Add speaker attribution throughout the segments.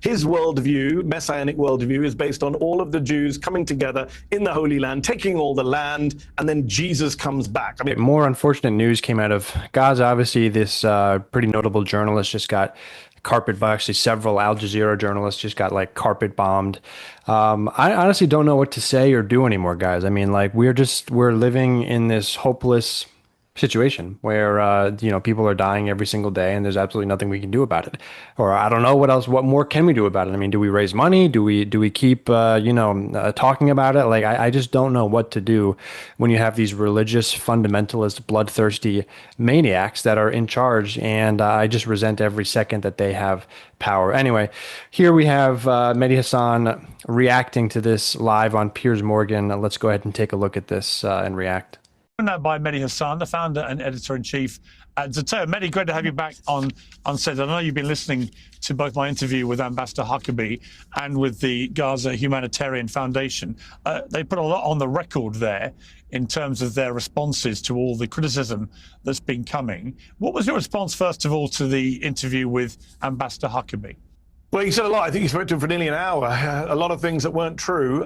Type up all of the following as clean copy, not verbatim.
Speaker 1: His worldview, messianic worldview, is based on all of the Jews coming together in the Holy Land, taking all the land, and then Jesus comes back. I mean,
Speaker 2: more unfortunate news came out of Gaza. Obviously, this pretty notable journalist just got carpet bombed. Actually, several Al Jazeera journalists just got like carpet bombed. I honestly don't know what to say or do anymore, guys. I mean, like we're living in this hopeless situation where people are dying every single day and there's absolutely nothing we can do about it. Or I don't know what more can we do about it? I mean, do we raise money? Do we keep talking about it? Like I just don't know what to do when you have these religious fundamentalist bloodthirsty maniacs that are in charge, and I just resent every second that they have power. Anyway, here we have Mehdi Hasan reacting to this live on Piers Morgan. Let's go ahead and take a look at this and react.
Speaker 3: By Mehdi Hasan, the founder and editor-in-chief at Zionist. Mehdi, great to have you back on set. I know you've been listening to both my interview with Ambassador Huckabee and with the Gaza Humanitarian Foundation. They put a lot on the record there in terms of their responses to all the criticism that's been coming. What was your response, first of all, to the interview with Ambassador Huckabee?
Speaker 1: Well, he said a lot. I think he spoke to him for nearly an hour. A lot of things that weren't true.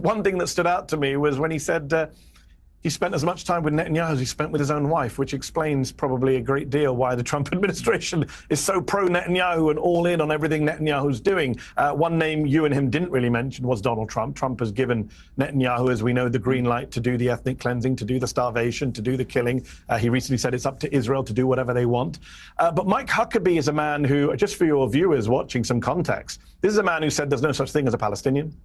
Speaker 1: One thing that stood out to me was when he said he spent as much time with Netanyahu as he spent with his own wife, which explains probably a great deal why the Trump administration is so pro-Netanyahu and all in on everything Netanyahu's doing. One name you and him didn't really mention was Donald Trump. Trump has given Netanyahu, as we know, the green light to do the ethnic cleansing, to do the starvation, to do the killing. He recently said it's up to Israel to do whatever they want. But Mike Huckabee is a man who, just for your viewers watching some context, this is a man who said there's no such thing as a Palestinian.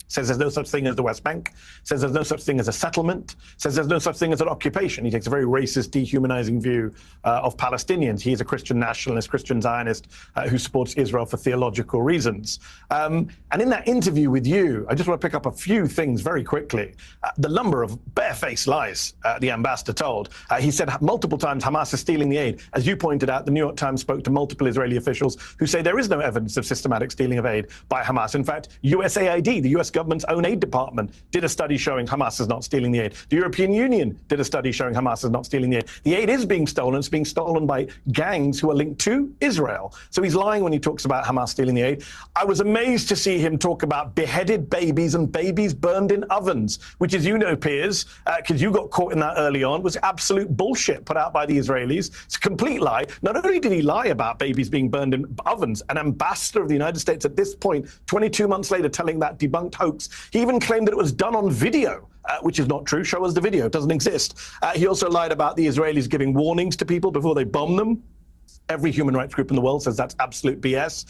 Speaker 1: Says there's no such thing as the West Bank, says there's no such thing as a settlement, says there's no such thing as an occupation. He takes a very racist, dehumanizing view of Palestinians. He is a Christian nationalist, Christian Zionist who supports Israel for theological reasons. And in that interview with you, I just want to pick up a few things very quickly. The number of barefaced lies the ambassador told. He said multiple times Hamas is stealing the aid. As you pointed out, the New York Times spoke to multiple Israeli officials who say there is no evidence of systematic stealing of aid by Hamas. In fact, USAID, the US government's own aid department, did a study showing Hamas is not stealing the aid. The European Union did a study showing Hamas is not stealing the aid. The aid is being stolen. It's being stolen by gangs who are linked to Israel. So he's lying when he talks about Hamas stealing the aid. I was amazed to see him talk about beheaded babies and babies burned in ovens, which, as you know, Piers, because you got caught in that early on, was absolute bullshit put out by the Israelis. It's a complete lie. Not only did he lie about babies being burned in ovens, an ambassador of the United States at this point, 22 months later, telling that debunked hoax. He even claimed that it was done on video, which is not true. Show us the video. It doesn't exist. He also lied about the Israelis giving warnings to people before they bomb them. Every human rights group in the world says that's absolute BS.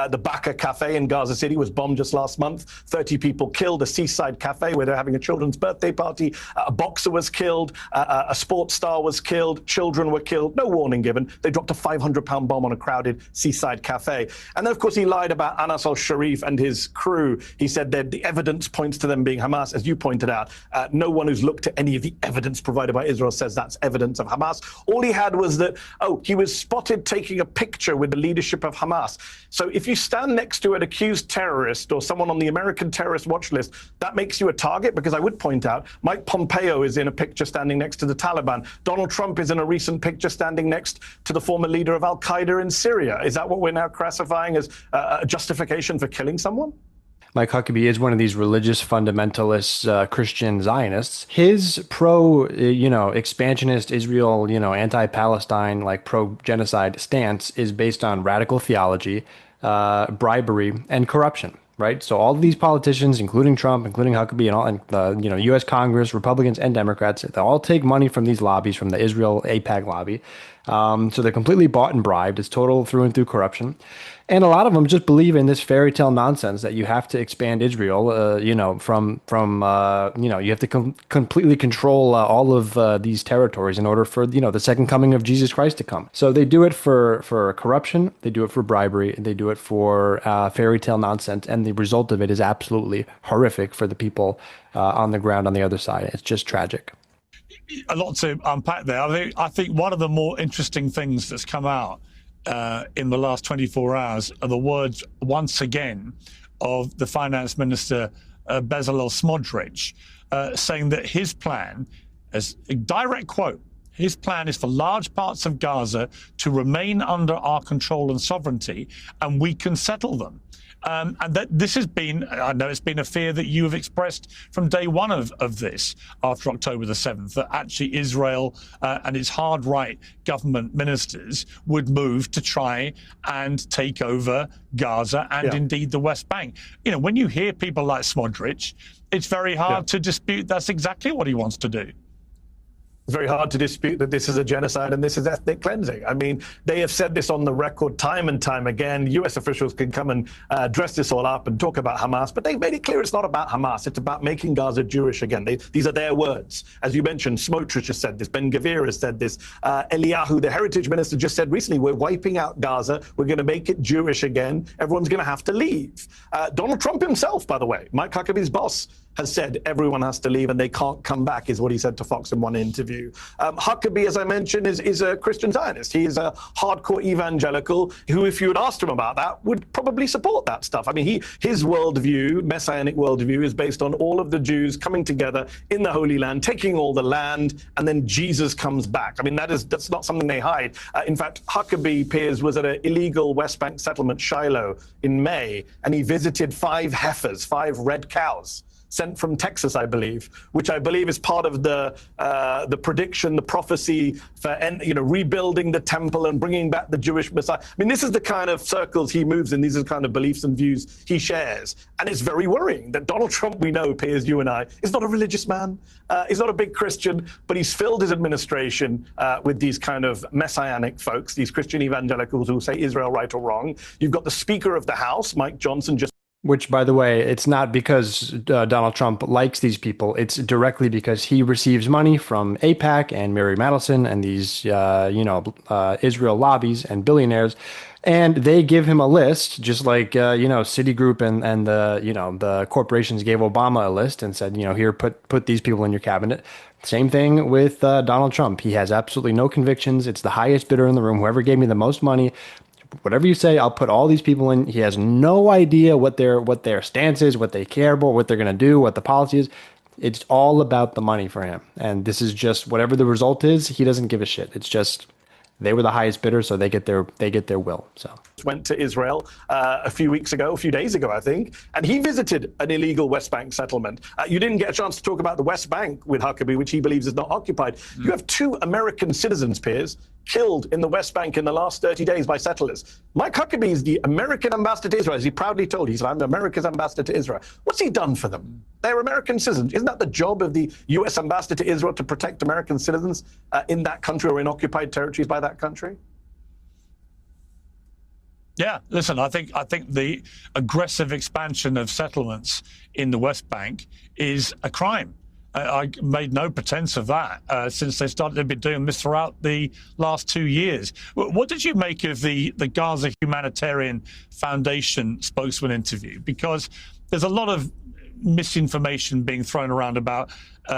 Speaker 1: The Baka Cafe in Gaza City was bombed just last month. 30 people killed. A seaside cafe where they're having a children's birthday party. A boxer was killed. A sports star was killed. Children were killed. No warning given. They dropped a 500-pound bomb on a crowded seaside cafe. And then, of course, he lied about Anas al-Sharif and his crew. He said that the evidence points to them being Hamas. As you pointed out, no one who's looked at any of the evidence provided by Israel says that's evidence of Hamas. All he had was that, he was spotted taking a picture with the leadership of Hamas. So if you stand next to an accused terrorist or someone on the American terrorist watch list, that makes you a target, because I would point out Mike Pompeo is in a picture standing next to the Taliban. Donald Trump is in a recent picture standing next to the former leader of Al-Qaeda in Syria. Is that what we're now classifying as a justification for killing someone?
Speaker 2: Mike Huckabee is one of these religious fundamentalist Christian Zionists. His expansionist Israel, anti-Palestine, like pro-genocide stance is based on radical theology, bribery, and corruption. Right. So all of these politicians, including Trump, including Huckabee, and all, and U.S. Congress, Republicans and Democrats, they all take money from these lobbies, from the Israel AIPAC lobby. So they're completely bought and bribed. It's total through and through corruption. And a lot of them just believe in this fairy tale nonsense that you have to expand Israel, you have to completely control all of these territories in order for, the second coming of Jesus Christ to come. So they do it for corruption. They do it for bribery. They do it for fairy tale nonsense. And the result of it is absolutely horrific for the people on the ground on the other side. It's just tragic.
Speaker 3: A lot to unpack there. I think one of the more interesting things that's come out in the last 24 hours are the words, once again, of the finance minister, Bezalel Smotrich, saying that his plan, as a direct quote, his plan is for large parts of Gaza to remain under our control and sovereignty, and we can settle them. And that this has been, I know it's been a fear that you have expressed from day one of this, after October the 7th, that actually Israel and its hard right government ministers would move to try and take over Gaza and indeed the West Bank. You know, when you hear people like Smodrich, it's very hard to dispute that's exactly what he wants to do.
Speaker 1: It's very hard to dispute that this is a genocide and this is ethnic cleansing. I mean, they have said this on the record time and time again. US officials can come and dress this all up and talk about Hamas, but they've made it clear it's not about Hamas. It's about making Gaza Jewish again. These are their words. As you mentioned, Smotrich has said this. Ben-Gvir has said this. Eliyahu, the heritage minister, just said recently, we're wiping out Gaza. We're going to make it Jewish again. Everyone's going to have to leave. Donald Trump himself, by the way, Mike Huckabee's boss, has said everyone has to leave and they can't come back, is what he said to Fox in one interview. Huckabee, as I mentioned, is a Christian Zionist. He is a hardcore evangelical who, if you had asked him about that, would probably support that stuff. I mean, his worldview, messianic worldview, is based on all of the Jews coming together in the Holy Land, taking all the land, and then Jesus comes back. I mean, that's not something they hide. In fact, Huckabee, Piers, was at an illegal West Bank settlement, Shiloh, in May, and he visited 5 heifers, 5 red cows, sent from Texas, I believe, which I believe is part of the prediction, the prophecy for rebuilding the temple and bringing back the Jewish Messiah. I mean, this is the kind of circles he moves in. These are the kind of beliefs and views he shares. And it's very worrying that Donald Trump, we know, Piers, you and I, is not a religious man. He's not a big Christian, but he's filled his administration with these kind of messianic folks, these Christian evangelicals who say Israel right or wrong. You've got the Speaker of the House, Mike Johnson, just
Speaker 2: Which, by the way, it's not because Donald Trump likes these people. It's directly because he receives money from AIPAC and Mary Madison and these, Israel lobbies and billionaires. And they give him a list, just like, Citigroup and the corporations gave Obama a list and said, here, put these people in your cabinet. Same thing with Donald Trump. He has absolutely no convictions. It's the highest bidder in the room. Whoever gave me the most money, whatever you say, I'll put all these people in. He has no idea what their stance is, what they care about, what they're going to do, what the policy is. It's all about the money for him. And this is just whatever the result is, he doesn't give a shit. It's just they were the highest bidder, so they get their will. So
Speaker 1: went to Israel a few days ago, I think, and he visited an illegal West Bank settlement. You didn't get a chance to talk about the West Bank with Huckabee, which he believes is not occupied. You have 2 American citizens, Piers, killed in the West Bank in the last 30 days by settlers. Mike Huckabee is the American ambassador to Israel, as he proudly told. He said, I'm America's ambassador to Israel. What's he done for them? They're American citizens. Isn't that the job of the U.S. ambassador to Israel, to protect American citizens in that country or in occupied territories by that country?
Speaker 3: Yeah, listen, I think the aggressive expansion of settlements in the West Bank is a crime. I made no pretense of that since they've been doing this throughout the last 2 years. What did you make of the Gaza Humanitarian Foundation spokesman interview? Because there's a lot of misinformation being thrown around about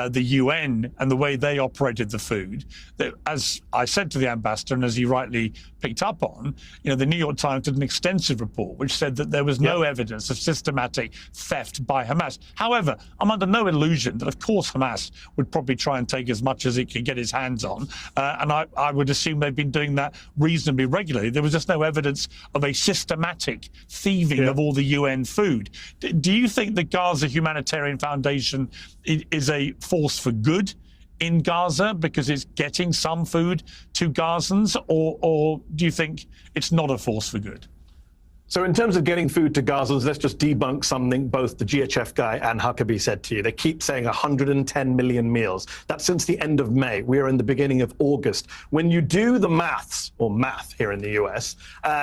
Speaker 3: the UN and the way they operated the food. That, as I said to the ambassador, and as he rightly picked up on, the New York Times did an extensive report which said that there was no evidence of systematic theft by Hamas. However, I'm under no illusion that, of course, Hamas would probably try and take as much as it could get his hands on, and I would assume they've been doing that reasonably regularly. There was just no evidence of a systematic thieving of all the UN food. Do you think the Gaza Humanitarian Foundation is a force for good in Gaza because it's getting some food to Gazans, or do you think it's not a force for good?
Speaker 1: So in terms of getting food to Gazans, let's just debunk something both the GHF guy and Huckabee said to you. They keep saying 110 million meals. That's since the end of May. We are in the beginning of August. When you do the math here in the US,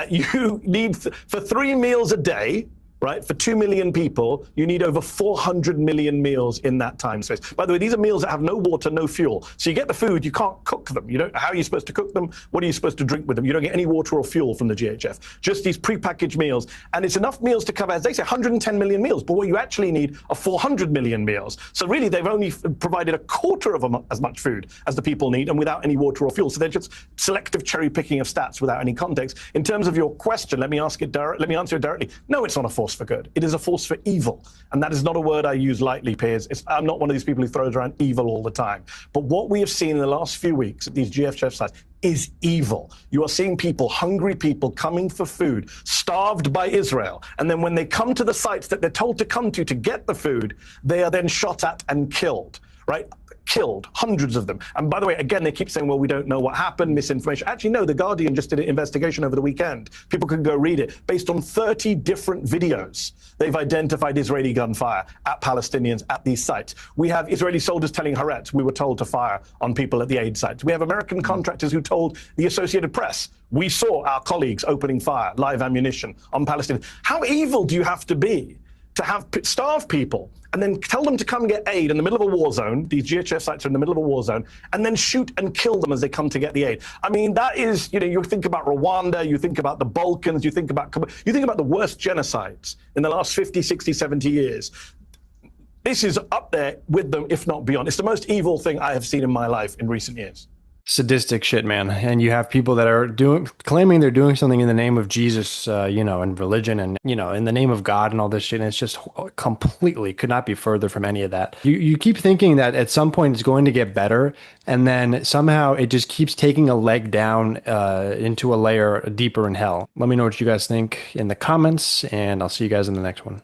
Speaker 1: you need, for 3 meals a day, right, for 2 million people, you need over 400 million meals in that time space. By the way, these are meals that have no water, no fuel. So you get the food, you can't cook them. How are you supposed to cook them? What are you supposed to drink with them? You don't get any water or fuel from the GHF, just these prepackaged meals. And it's enough meals to cover, as they say, 110 million meals. But what you actually need are 400 million meals. So really, they've only provided a quarter of as much food as the people need, and without any water or fuel. So they're just selective cherry picking of stats without any context. In terms of your question, let me answer it directly. No, it's not a force force for good. It is a force for evil. And that is not a word I use lightly, Piers. I'm not one of these people who throws around evil all the time. But what we have seen in the last few weeks at these GFF sites is evil. You are seeing people, hungry people, coming for food, starved by Israel. And then when they come to the sites that they're told to come to get the food, they are then shot at and killed, right? Killed, hundreds of them. And by the way, again, they keep saying, well, we don't know what happened, misinformation. Actually, no, The Guardian just did an investigation over the weekend. People can go read it. Based on 30 different videos, they've identified Israeli gunfire at Palestinians at these sites. We have Israeli soldiers telling Haaretz, we were told to fire on people at the aid sites. We have American contractors who told the Associated Press, we saw our colleagues opening fire, live ammunition on Palestinians. How evil do you have to be to have starve people and then tell them to come get aid in the middle of a war zone? These GHF sites are in the middle of a war zone, and then shoot and kill them as they come to get the aid. I mean, that is, you think about Rwanda, you think about the Balkans, you think about the worst genocides in the last 50, 60, 70 years. This is up there with them, if not beyond. It's the most evil thing I have seen in my life in recent years.
Speaker 2: Sadistic shit, man. And you have people that are claiming they're doing something in the name of Jesus, and religion and, in the name of God and all this shit. And it's just completely could not be further from any of that. You keep thinking that at some point it's going to get better. And then somehow it just keeps taking a leg down into a layer deeper in hell. Let me know what you guys think in the comments, and I'll see you guys in the next one.